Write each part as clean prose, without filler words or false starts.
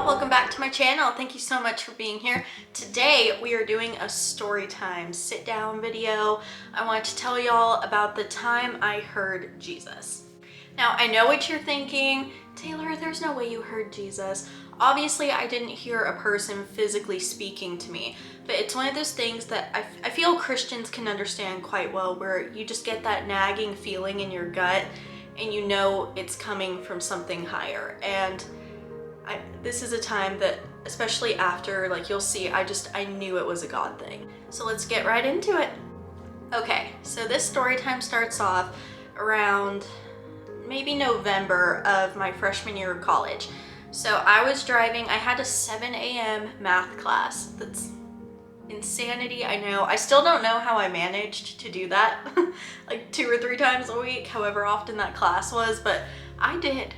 y'all, welcome back to my channel. Thank you so much for being here. Today we are doing a story time sit down video. I want to tell y'all about the time I heard Jesus. Now I know what you're thinking, Taylor, there's no way you heard Jesus. Obviously I didn't hear a person physically speaking to me, but it's one of those things that I feel Christians can understand quite well, where you just get that nagging feeling in your gut and you know it's coming from something higher. And this is a time that, especially after, like you'll see, I knew it was a God thing. So let's get right into it. Okay, so this story time starts off around maybe November of my freshman year of college. So I was driving, I had a 7 a.m. math class. That's insanity, I know. I still don't know how I managed to do that like 2 or 3 times a week, however often that class was, but I did it,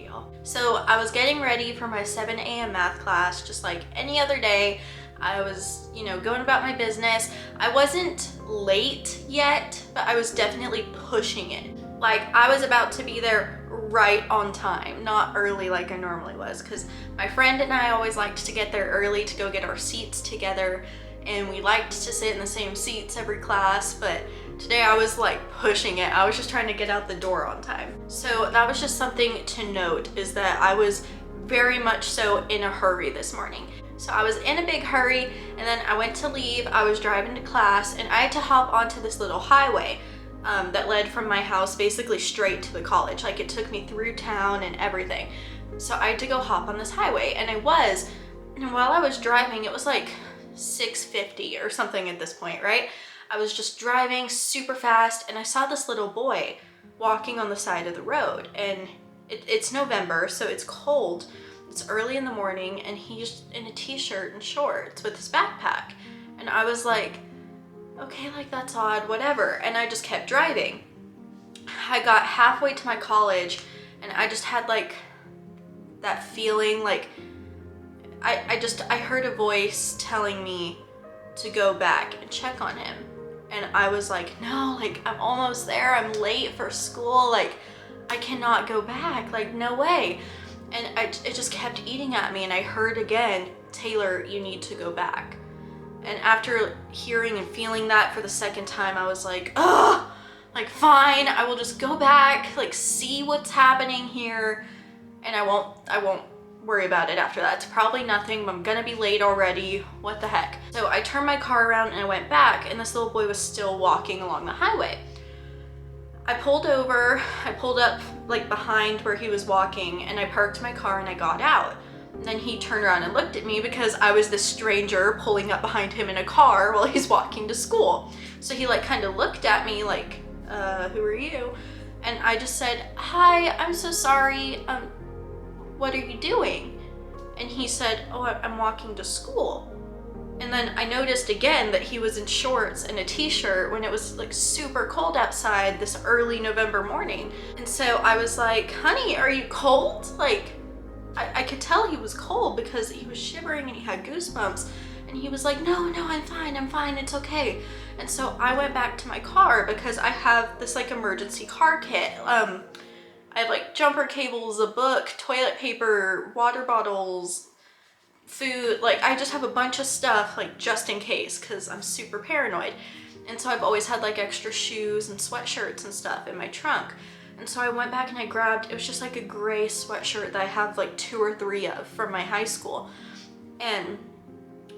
y'all. So I was getting ready for my 7 a.m. math class just like any other day. I was, going about my business. I wasn't late yet, but I was definitely pushing it. Like I was about to be there right on time, not early like I normally was, because my friend and I always liked to get there early to go get our seats together, and we liked to sit in the same seats every class, but today I was like pushing it. I was just trying to get out the door on time. So that was just something to note, is that I was very much so in a hurry this morning. So I was in a big hurry, and then I went to leave. I was driving to class and I had to hop onto this little highway that led from my house basically straight to the college. Like it took me through town and everything. So I had to go hop on this highway, and and while I was driving, it was like 6:50 or something at this point, right? I was just driving super fast, and I saw this little boy walking on the side of the road, and it's November, so it's cold. It's early in the morning, and he's in a t-shirt and shorts with his backpack. And I was like, okay, like that's odd, whatever. And I just kept driving. I got halfway to my college, and I just had like that feeling, like I heard a voice telling me to go back and check on him. And I was like, no, like I'm almost there. I'm late for school. Like I cannot go back. Like no way. And it just kept eating at me. And I heard again, Taylor, you need to go back. And after hearing and feeling that for the second time, I was like, ugh, like fine, I will just go back, like see what's happening here. And I won't worry about it after that. It's probably nothing. I'm gonna be late already. What the heck? So I turned my car around and I went back, and this little boy was still walking along the highway. I pulled over, I pulled up like behind where he was walking, and I parked my car and I got out. And then he turned around and looked at me because I was this stranger pulling up behind him in a car while he's walking to school. So he like kind of looked at me like, who are you? And I just said, hi, I'm so sorry. What are you doing? And he said, oh, I'm walking to school. And then I noticed again that he was in shorts and a t-shirt when it was like super cold outside this early November morning. And so I was like, honey, are you cold? Like, I could tell he was cold because he was shivering and he had goosebumps. And he was like, no, I'm fine, it's okay. And so I went back to my car because I have this like emergency car kit. I have like jumper cables, a book, toilet paper, water bottles, food. Like I just have a bunch of stuff like just in case, because I'm super paranoid. And so I've always had like extra shoes and sweatshirts and stuff in my trunk. And so I went back and I grabbed, it was just like a gray sweatshirt that I have like 2 or 3 of from my high school. And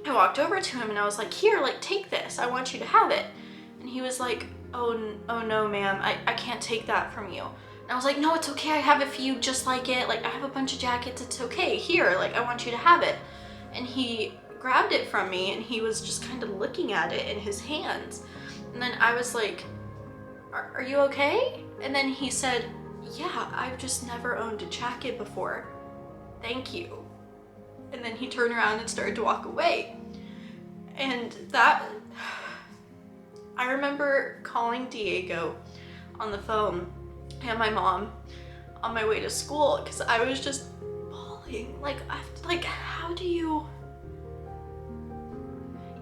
I walked over to him and I was like, here, like take this, I want you to have it. And he was like, oh no ma'am, I can't take that from you. And I was like, no, it's okay, I have a few just like it, like I have a bunch of jackets, it's okay, here, like I want you to have it. And he grabbed it from me and he was just kind of looking at it in his hands. And then I was like, are you okay? And then he said, yeah, I've just never owned a jacket before. Thank you. And then he turned around and started to walk away. And I remember calling Diego on the phone and my mom on my way to school, because I was just bawling. Like how do you,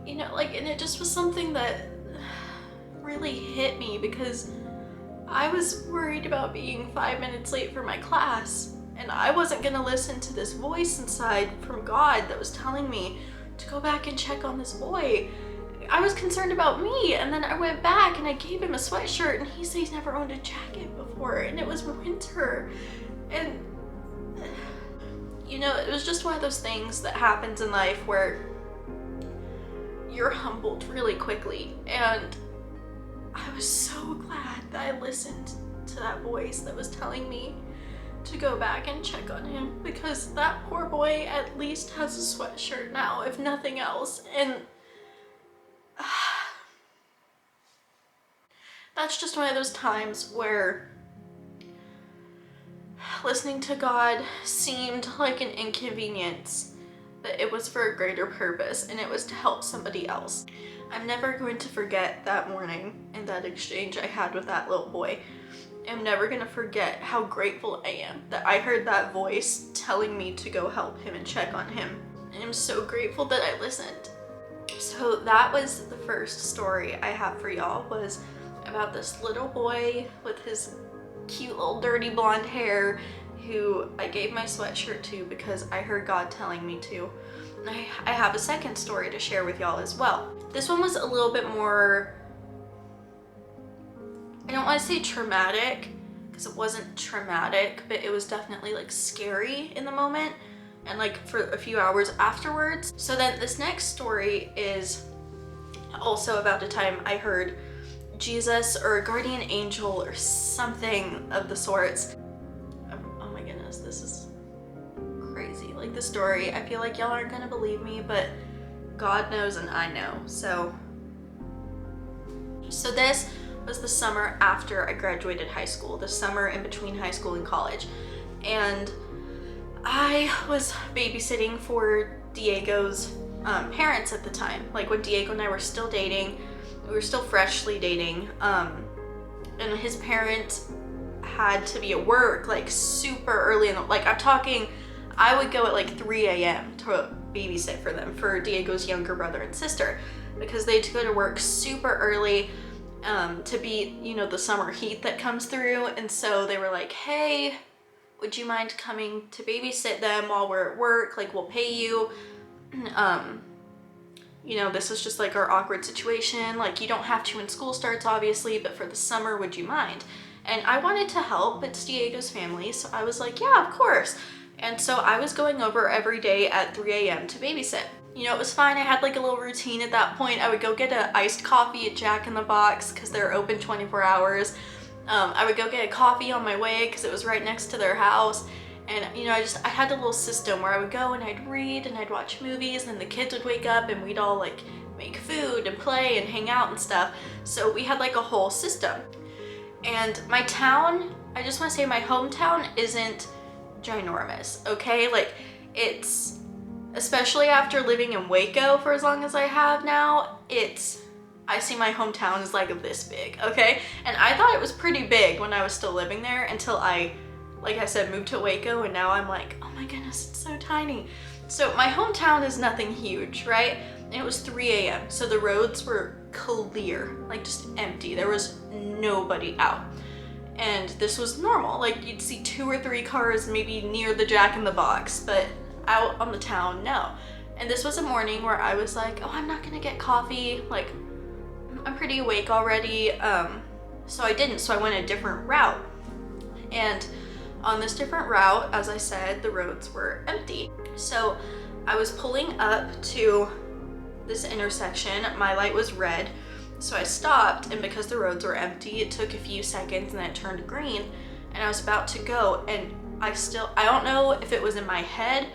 and it just was something that really hit me, because I was worried about being 5 minutes late for my class, And I wasn't gonna listen to this voice inside from God that was telling me to go back and check on this boy. I was concerned about me, and then I went back and I gave him a sweatshirt, and he said he's never owned a jacket before, and it was winter. And you know, it was just one of those things that happens in life where you're humbled really quickly. And I was so glad that I listened to that voice that was telling me to go back and check on him, because that poor boy at least has a sweatshirt now, if nothing else. And that's just one of those times where listening to God seemed like an inconvenience, but it was for a greater purpose, and it was to help somebody else. I'm never going to forget that morning and that exchange I had with that little boy. I'm never gonna forget how grateful I am that I heard that voice telling me to go help him and check on him. And I'm so grateful that I listened. So that was the first story I have for y'all, was about this little boy with his cute little dirty blonde hair who I gave my sweatshirt to because I heard God telling me to. And I have a second story to share with y'all as well. This one was a little bit more, I don't want to say traumatic, because it wasn't traumatic, but it was definitely like scary in the moment and like for a few hours afterwards. So then this next story is also about a time I heard Jesus or a guardian angel or something of the sorts. Oh my goodness, this is crazy. Like the story, I feel like y'all aren't gonna believe me, but God knows and I know. So this was the summer after I graduated high school, the summer in between high school and college. And I was babysitting for Diego's parents at the time. Like when Diego and I were still dating, we were still freshly dating, and his parents had to be at work like super early in the, like I'm talking, I would go at like 3 a.m. to babysit for them, for Diego's younger brother and sister, because they had to go to work super early to beat, you know, the summer heat that comes through. And so they were like, hey, would you mind coming to babysit them while we're at work? Like, we'll pay you. You know, this is just like our awkward situation. Like, you don't have to when school starts, obviously, but for the summer, would you mind? And I wanted to help. It's Diego's family. So I was like, yeah, of course. And so I was going over every day at 3 a.m. to babysit. You know, it was fine. I had like a little routine at that point. I would go get an iced coffee at Jack in the Box because they're open 24 hours. I would go get a coffee on my way because it was right next to their house. And, you know, I had a little system where I would go and I'd read and I'd watch movies, and then the kids would wake up and we'd all like make food and play and hang out and stuff. So we had like a whole system. And my town, I just want to say my hometown isn't ginormous, okay? Like, it's, especially after living in Waco for as long as I have now, I see my hometown as like this big, okay? And I thought it was pretty big when I was still living there until I, like I said, moved to Waco, and now I'm like, oh my goodness, it's so tiny. So my hometown is nothing huge, right? And it was 3 a.m. So the roads were clear, like just empty. There was nobody out. And this was normal. Like, you'd see 2 or 3 cars maybe near the Jack in the Box, but out on the town, no. And this was a morning where I was like, oh, I'm not gonna get coffee. Like, I'm pretty awake already. So I didn't, so I went a different route. And on this different route, as I said, the roads were empty. So I was pulling up to this intersection. My light was red. So I stopped, and because the roads were empty, it took a few seconds and then it turned green, and I was about to go, and I don't know if it was in my head.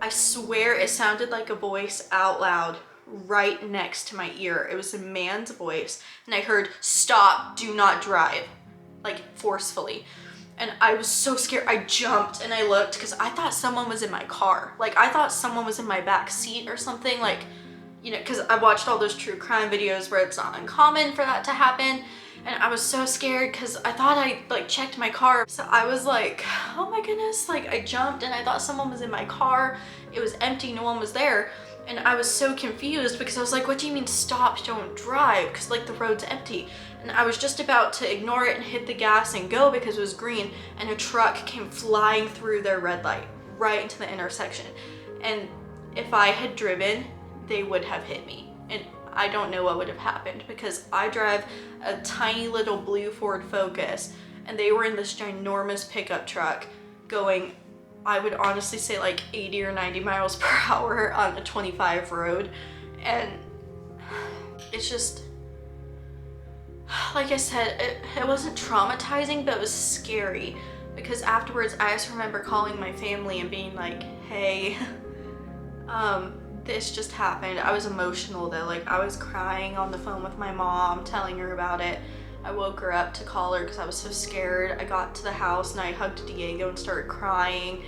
I swear it sounded like a voice out loud right next to my ear. It was a man's voice, and I heard, "Stop, do not drive," like forcefully. And I was so scared. I jumped and I looked because I thought someone was in my car. Like, I thought someone was in my back seat or something, like, you know, because I watched all those true crime videos where it's not uncommon for that to happen. And I was so scared because I thought I like checked my car. So I was like, oh my goodness, like I jumped and I thought someone was in my car. It was empty, no one was there. And I was so confused because I was like, what do you mean stop, don't drive? Because like the road's empty. and I was just about to ignore it and hit the gas and go because it was green, and a truck came flying through their red light right into the intersection. And if I had driven, they would have hit me. And I don't know what would have happened because I drive a tiny little blue Ford Focus, and they were in this ginormous pickup truck going, I would honestly say like 80 or 90 miles per hour on a 25 road. And it's just, like I said, it wasn't traumatizing, but it was scary because afterwards I just remember calling my family and being like, hey, this just happened. I was emotional though, like I was crying on the phone with my mom, telling her about it. I woke her up to call her because I was so scared. I got to the house and I hugged Diego and started crying.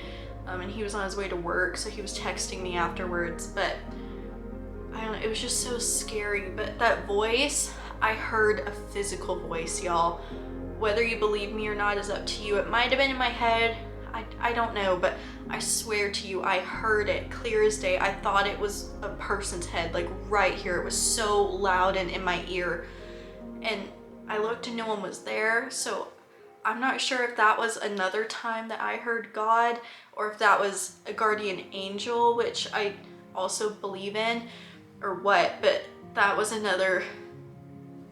And he was on his way to work, so he was texting me afterwards. But I don't know, it was just so scary. But that voice, I heard a physical voice, y'all. Whether you believe me or not is up to you. It might have been in my head. I don't know, but I swear to you, I heard it clear as day. I thought it was a person's head, like right here. It was so loud and in my ear. And I looked and no one was there, so I'm not sure if that was another time that I heard God or if that was a guardian angel, which I also believe in, or what, but that was another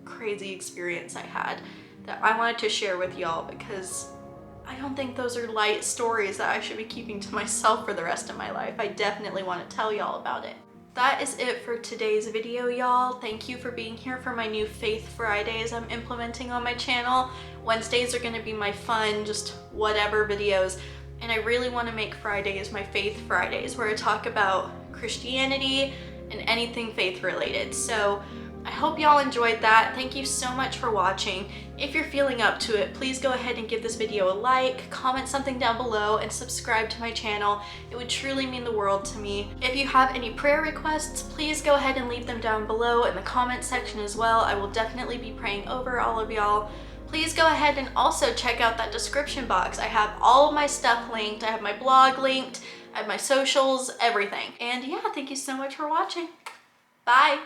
crazy experience I had that I wanted to share with y'all because I don't think those are light stories that I should be keeping to myself for the rest of my life. I definitely want to tell y'all about it. That is it for today's video, y'all. Thank you for being here for my new Faith Fridays I'm implementing on my channel. Wednesdays are going to be my fun, just whatever videos. And I really want to make Fridays my Faith Fridays, where I talk about Christianity and anything faith related. So I hope y'all enjoyed that. Thank you so much for watching. If you're feeling up to it, please go ahead and give this video a like, comment something down below, and subscribe to my channel. It would truly mean the world to me. If you have any prayer requests, please go ahead and leave them down below in the comment section as well. I will definitely be praying over all of y'all. Please go ahead and also check out that description box. I have all of my stuff linked. I have my blog linked, I have my socials, everything. And yeah, thank you so much for watching. Bye.